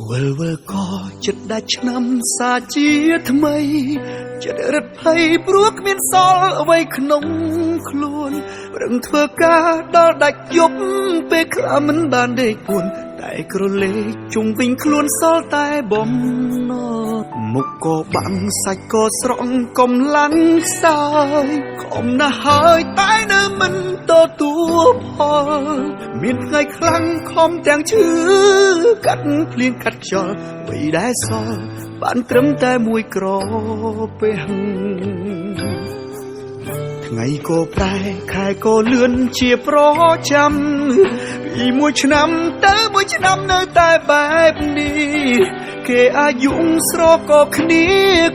វិលវិលក៏ចិត្តដាច់ឆ្នាំសាជាថ្មីចិត្តរត់ភ័យព្រោះគ្មានសល់អ្វីក្នុងខ្លួនរឹងធ្វើការដល់ដាច់យប់ពេលខ្លះមិនបានដេកពួនតែក្រឡេកជុំវិញខ្លួនសល់តែបំណត់មុខក៏បាំងសាច់ក៏ស្រង់កំឡាំងខ្សោយខំណាស់ហើយតែនៅមិនទទួលផលមានថ្ងៃខ្លាំងខំទាំងឈឺកាត់ភ្លៀងកាត់ខ្យល់អ្វីដែលសល់បានត្រឹមតែមួយក្រពេលថ្ងៃក៏ប្រែខែក៏លឿនជាប្រចាំពីមួយឆ្នាំទៅមួយឆ្នាំនៅតែបែបនេះគេអាយុស្រក៏គ្នា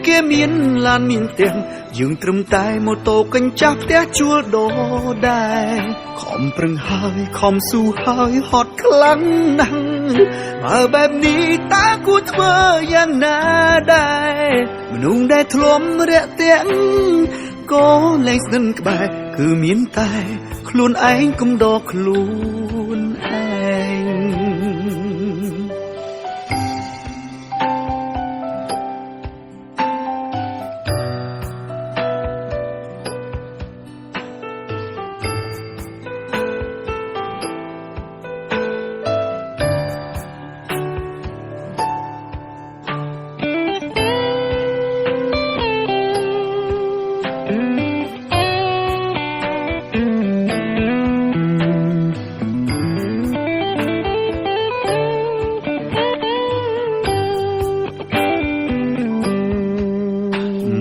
គេមានឡានមានផ្ទះយើងត្រឹមតែម៉ូតូកញ្ចាស់ផ្ទះជួលដោដែរខំប្រឹងហើយខំស៊ូហើយហត់ខ្លាំងណាស់បើបែបនេះតើគួរធ្វើយ៉ាងណាដែរមនុស្សដែលធ្លាប់រាក់ទាក់ក៏លែងស្និទ្ធក្បែរគឺមានតែខ្លួនឯងកុំដកខ្លួនឯង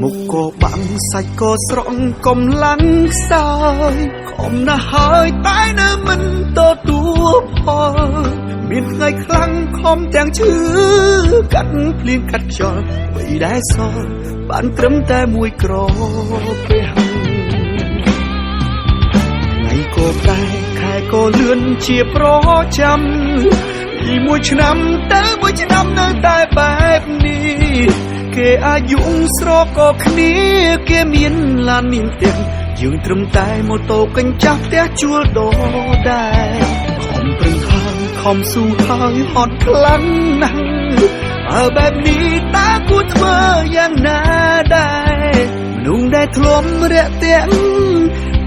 មុខក៏បាំងសាច់ក៏ស្រង់កំឡាំងខ្សោយខំណាស់ហើយតែនៅមិនទទួលផលមានថ្ងៃខ្លាំងខំទាំងឈឺកាត់ភ្លៀងកាត់ខ្យល់អ្វីដែលសល់បានត្រឹមតែមួយក្រពេលថ្ងៃក៏ប្រែខែក៏លឿនជាប្រចាំពីមួយឆ្នាំទៅមួយឆ្នាំនៅតែបែបនេះគេអាយុស្រក៏គ្នាគេមានឡានមានផ្ទះយើងត្រឹមតែម៉ូតូកញ្ចាស់ផ្ទះជួលដោដែរខំប្រឹងហើយខំស៊ូហើយហត់ខ្លាំងណាស់បើបែបនេះតើគួរធ្វើយ៉ាងណាដែរមនុស្សដែលធ្លាប់រាក់ទាក់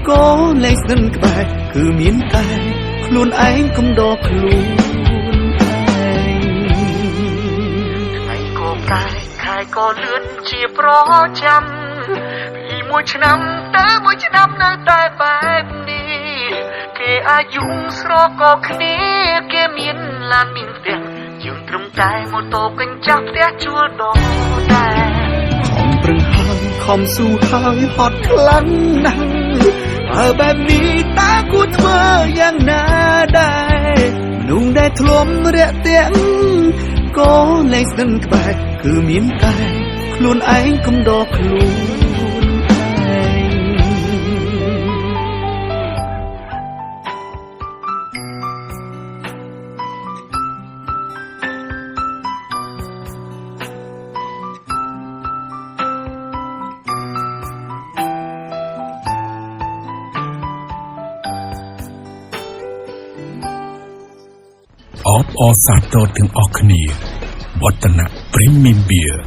ក៏លែងស្និទ្ធក្បែរគឺមានតែខ្លួនឯងកុំដកខ្លួនឯងថ្ងៃក៏ប្រែខែក៏លឿនជាប្រចាំពីមួយឆ្នាំទៅមួយឆ្នាំនៅតែបែបនេះគេអាយុស្រក៏គ្នាគេមានឡានមានផ្ទះយើងត្រឹមតែម៉ូតូកញ្ចាស់ផ្ទះជួលដោដែរខំប្រឹងហើយខំស៊ូហើយហត់ខ្លាំងណាស់បើបែបនេះតើគួរធ្វើយ៉ាងណាដែរមនុស្សដែលធ្លាប់រាក់ទាក់ក៏លែងស្និទ្ធក្បែរគឺមានតែខ្លួនឯងកុំដកខ្លួនឯងអបអរសាទរទាំងអស់គ្នាវឌ្ឍនៈ Premium Beer